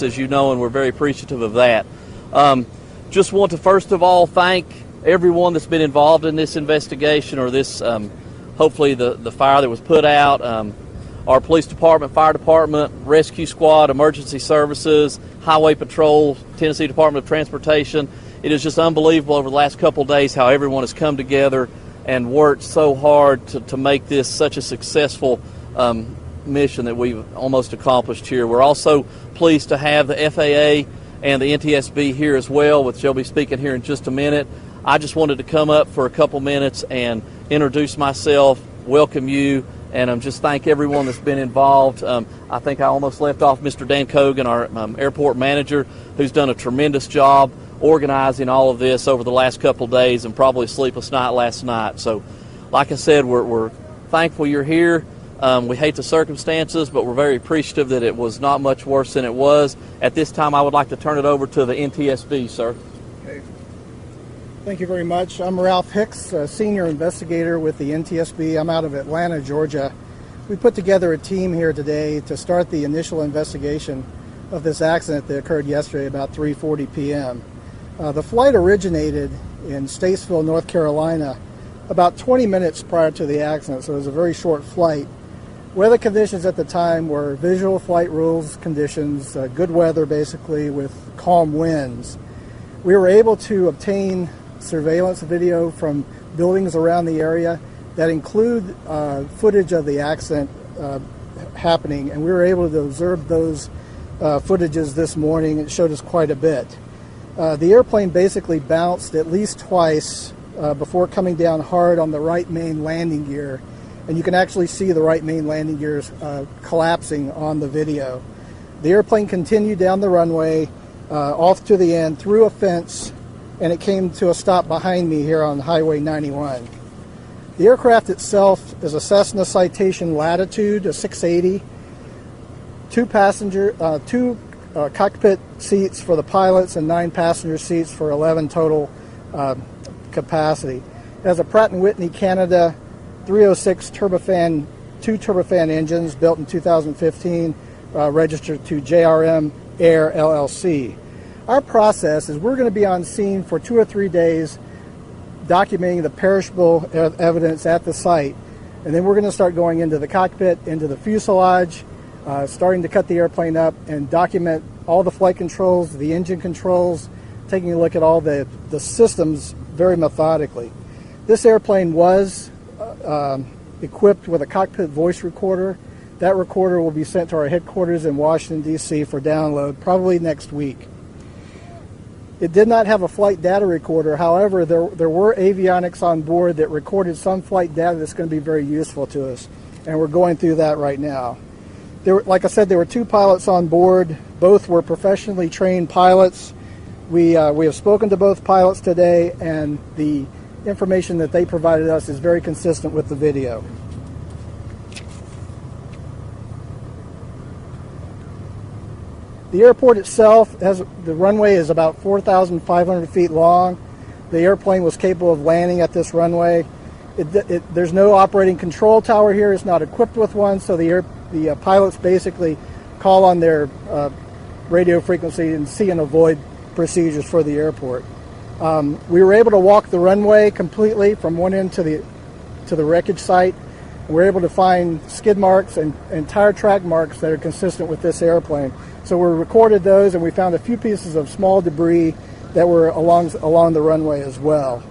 as you know, and we're very appreciative of that. Just want to first of all thank everyone that's been involved in this investigation, or this, hopefully the fire that was put out. Our police department, fire department, rescue squad, emergency services, highway patrol, Tennessee Department of Transportation. It is just unbelievable over the last couple of days how everyone has come together and worked so hard to make this such a successful mission that we've almost accomplished here. We're also pleased to have the FAA and the NTSB here as well, which they'll be speaking here in just a minute. I just wanted to come up for a couple minutes and introduce myself, welcome you, and just thank everyone that's been involved. I think I almost left off Mr. Dan Cogan, our airport manager, who's done a tremendous job organizing all of this over the last couple of days, and probably a sleepless night last night. So, like I said, we're thankful you're here. We hate the circumstances, but we're very appreciative that it was not much worse than it was. At this time, I would like to turn it over to the NTSB, sir. Okay. Thank you very much. I'm Ralph Hicks, a senior investigator with the NTSB. I'm out of Atlanta, Georgia. We put together a team here today to start the initial investigation of this accident that occurred yesterday about 3:40 p.m. The flight originated in Statesville, North Carolina, about 20 minutes prior to the accident, so it was a very short flight. Weather conditions at the time were visual flight rules conditions, good weather basically, with calm winds. We were able to obtain surveillance video from buildings around the area that include footage of the accident happening, and we were able to observe those footages this morning. It showed us quite a bit. The airplane basically bounced at least twice before coming down hard on the right main landing gear, and you can actually see the right main landing gears collapsing on the video. The airplane continued down the runway off to the end through a fence, and it came to a stop behind me here on Highway 91. The aircraft itself is a Cessna Citation Latitude, a 680, two cockpit seats for the pilots and 9 passenger seats for 11 total capacity. It has a Pratt & Whitney Canada 306 turbofan, 2 turbofan engines built in 2015, registered to JRM Air LLC. Our process is we're going to be on scene for 2 or 3 days documenting the perishable evidence at the site, and then we're going to start going into the cockpit, into the fuselage, starting to cut the airplane up and document all the flight controls, the engine controls, taking a look at all the systems very methodically. This airplane was equipped with a cockpit voice recorder. That recorder will be sent to our headquarters in Washington, D.C. for download probably next week. It did not have a flight data recorder. However, there were avionics on board that recorded some flight data that's going to be very useful to us, and we're going through that right now. Like I said, there were 2 pilots on board. Both were professionally trained pilots. We have spoken to both pilots today, and the information that they provided us is very consistent with the video. The airport itself, the runway is about 4,500 feet long. The airplane was capable of landing at this runway. There's no operating control tower here. It's not equipped with one, so the pilots basically call on their radio frequency and see and avoid procedures for the airport. We were able to walk the runway completely from one end to the wreckage site. We're able to find skid marks and tire track marks that are consistent with this airplane. So we recorded those, and we found a few pieces of small debris that were along the runway as well.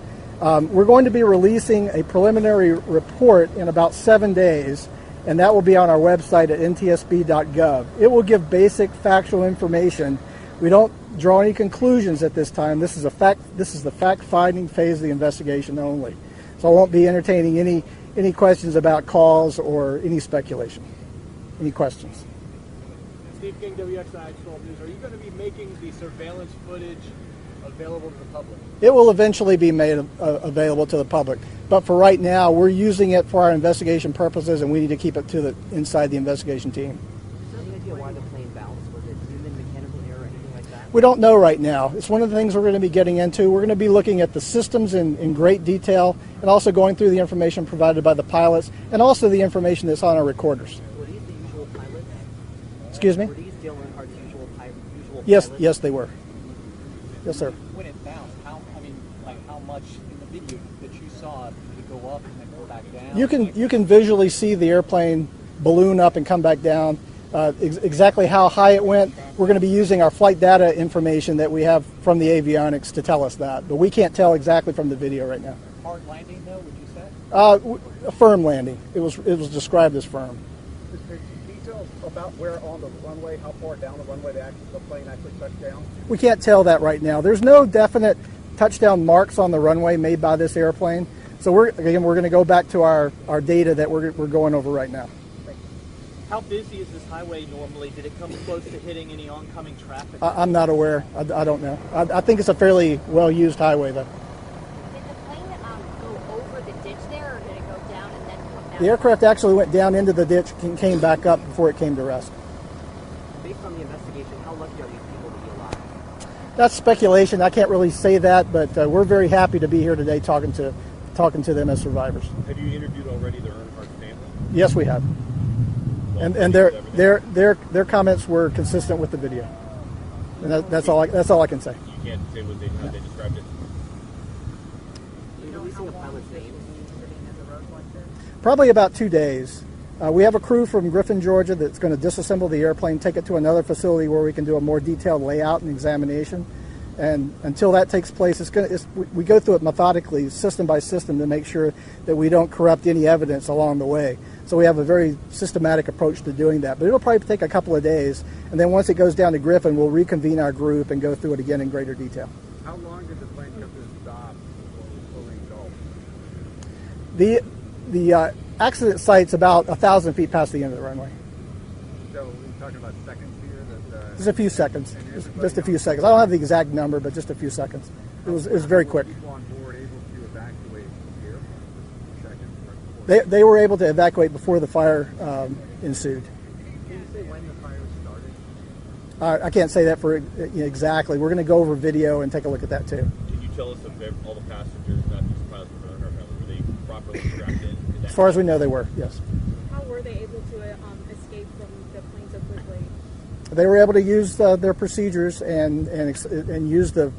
We're going to be releasing a preliminary report in about 7 days, and that will be on our website at ntsb.gov. It will give basic factual information. We don't draw any conclusions at this time. This is the fact-finding phase of the investigation only. So I won't be entertaining any questions about calls or any speculation. Any questions? Steve King, WXI 12 News. Are you going to be making the surveillance footage available to the public? It will eventually be made available to the public, but for right now, we're using it for our investigation purposes, and we need to keep it inside the investigation team. Is there any idea why the plane bounced? Was it human mechanical error or anything like that? We don't know right now. It's one of the things we're going to be getting into. We're going to be looking at the systems in great detail, and also going through the information provided by the pilots, and also the information that's on our recorders. Were these the usual pilots? Excuse me? Were these Dale Earnhardt's usual Yes, yes, they were. Yes, sir. When it bounced, how much in the video that you saw did it go up and then go back down? You can visually see the airplane balloon up and come back down. Exactly how high it went, we're going to be using our flight data information that we have from the avionics to tell us that, but we can't tell exactly from the video right now. Hard landing, though, would you say? A firm landing. It was described as firm. Is there details about where on the runway, how far down the runway the plane actually touched down? We can't tell that right now. There's no definite touchdown marks on the runway made by this airplane. So we're going to go back to our data that we're going over right now. How busy is this highway normally? Did it come close to hitting any oncoming traffic? I'm not aware. I don't know. I think it's a fairly well-used highway, though. Did the plane go over the ditch there, or did it go down and then come down? The aircraft actually went down into the ditch and came back up before it came to rest. Based on the investigation, how lucky are these people to be alive? That's speculation. I can't really say that, but we're very happy to be here today talking to them as survivors. Have you interviewed already the Earnhardt family? Yes, we have. And their comments were consistent with the video. And that's all I can say. You can't say how they described it. Are you releasing a pilot's name? Probably about 2 days. We have a crew from Griffin, Georgia that's going to disassemble the airplane, take it to another facility where we can do a more detailed layout and examination. And until that takes place, we go through it methodically, system by system, to make sure that we don't corrupt any evidence along the way. So we have a very systematic approach to doing that. But it'll probably take a couple of days. And then once it goes down to Griffin, we'll reconvene our group and go through it again in greater detail. How long did the plane come to a stop before it fully engulfed? The accident site's about 1,000 feet past the end of the runway. So we're talking about seconds here? Just a few seconds. Just a few seconds. I don't have the exact number, but just a few seconds. It was very quick. People on board able to evacuate here? Seconds? They were able to evacuate before the fire ensued. Can you say when the fire started? I can't say that for exactly. We're going to go over video and take a look at that too. Can you tell us if all the passengers, not just pilots but Earnhardt family, were they properly strapped in? As far as we know, they were, yes. How were they able to escape from the plane so quickly? They were able to use their procedures and use the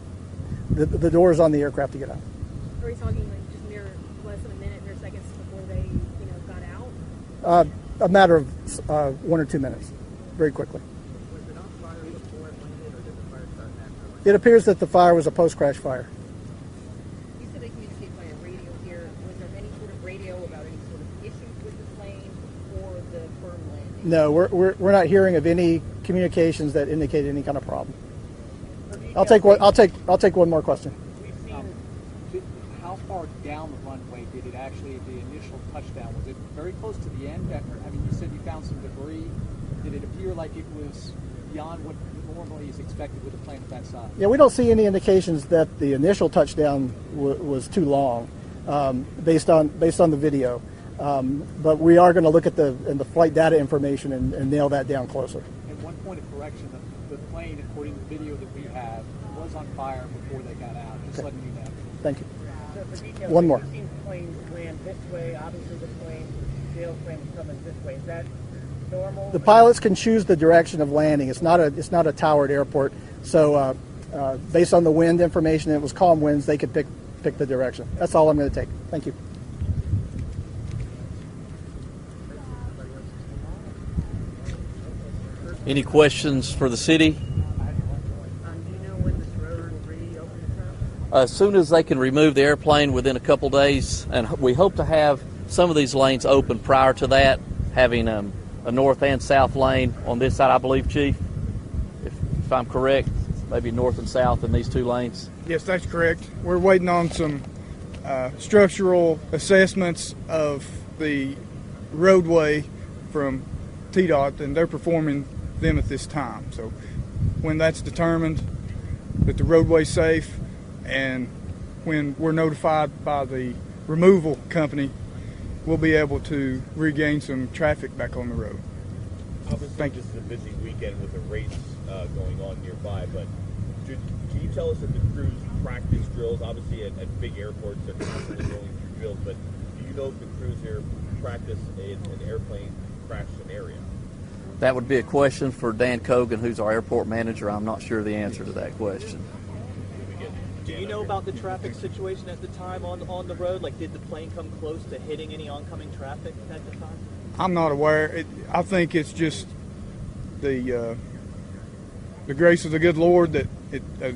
doors on the aircraft to get out. Are we talking like just mere less than a minute, mere seconds before they got out? A matter of 1 or 2 minutes, very quickly. Was it on fire before it landed, or did the fire start naturally? It appears that the fire was a post-crash fire. You said they communicate via radio here. Was there any sort of radio about any sort of issues with the plane or the firm landing? No, we're not hearing of any communications that indicate any kind of problem. I'll take one more question. How far down the runway did it actually, the initial touchdown, was it very close to the end? I mean, you said you found some debris. Did it appear like it was beyond what normally is expected with a plane of that size? Yeah, we don't see any indications that the initial touchdown was too long, based on the video. But we are going to look at the flight data information and nail that down closer. And one point of correction, the plane, according to the video that we have, was on fire before they got out. Just letting you know. Thank you. So for details, One more. We've seen planes land this way. Obviously, the tail plane is coming this way. Is that normal? The pilots can choose the direction of landing. It's not a towered airport, so based on the wind information, it was calm winds. They could pick the direction. That's all I'm going to take. Thank you. Any questions for the city? Do you know when this road will reopen itself? As soon as they can remove the airplane within a couple days, and we hope to have some of these lanes open prior to that, having a north and south lane on this side, I believe, Chief, if I'm correct, maybe north and south in these two lanes. Yes, that's correct. We're waiting on some structural assessments of the roadway from TDOT, and they're performing them at this time. So when that's determined that the roadway's safe, and when we're notified by the removal company, we'll be able to regain some traffic back on the road. Obviously, Thank you. this is a busy weekend with a race going on nearby, but can you tell us if the crews practice drills? Obviously, at big airports, they're constantly going through drills, but do you know if the crews here practice an airplane crash scenario? That would be a question for Dan Cogan, who's our airport manager. I'm not sure the answer to that question. Do you know about the traffic situation at the time on the road? Like, did the plane come close to hitting any oncoming traffic at the time? I'm not aware. I think it's just the grace of the good Lord that a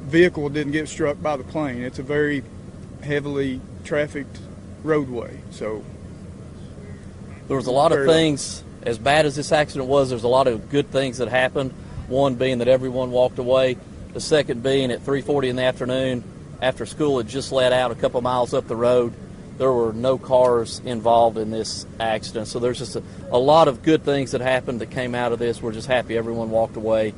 vehicle didn't get struck by the plane. It's a very heavily trafficked roadway, so there was a lot of things. As bad as this accident was, there's a lot of good things that happened. One being that everyone walked away. The second being at 3:40 in the afternoon, after school had just let out a couple miles up the road, there were no cars involved in this accident. So there's just a lot of good things that happened that came out of this. We're just happy everyone walked away,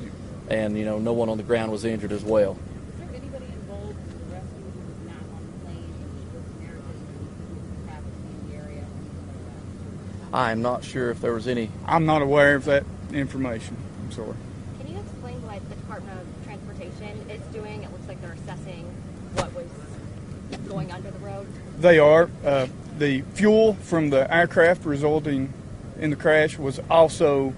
and no one on the ground was injured as well. Is there anybody involved in the rescue who was not on the plane and was American traffic in the area? I'm not sure if there was any. I'm not aware of that information. I'm sorry. Can you explain what the Department of Transportation is doing? It looks like they're assessing what was going under the road. They are. The fuel from the aircraft resulting in the crash was also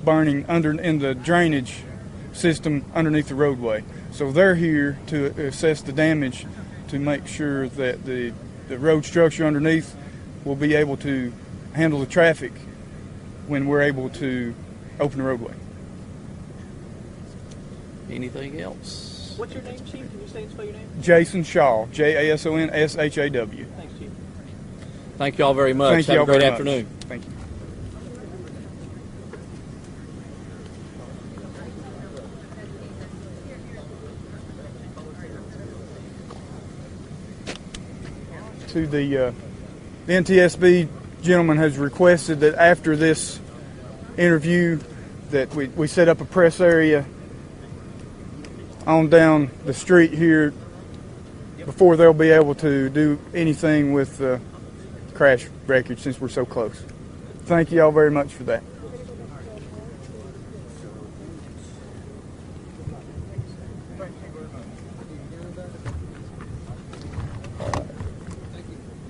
burning in the drainage system underneath the roadway. So they're here to assess the damage to make sure that the road structure underneath will be able to handle the traffic when we're able to open the roadway. Anything else? What's your name, Chief? Can you say and spell your name? Jason Shaw, Jasonshaw. Thanks, Chief. Thank you all very much. Thank you Have all a great very afternoon. much. Thank you. To the NTSB gentleman has requested that after this interview that we set up a press area on down the street here before they'll be able to do anything with the crash wreckage since we're so close. Thank you all very much for that.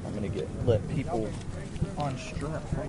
I'm going to let people unstrap.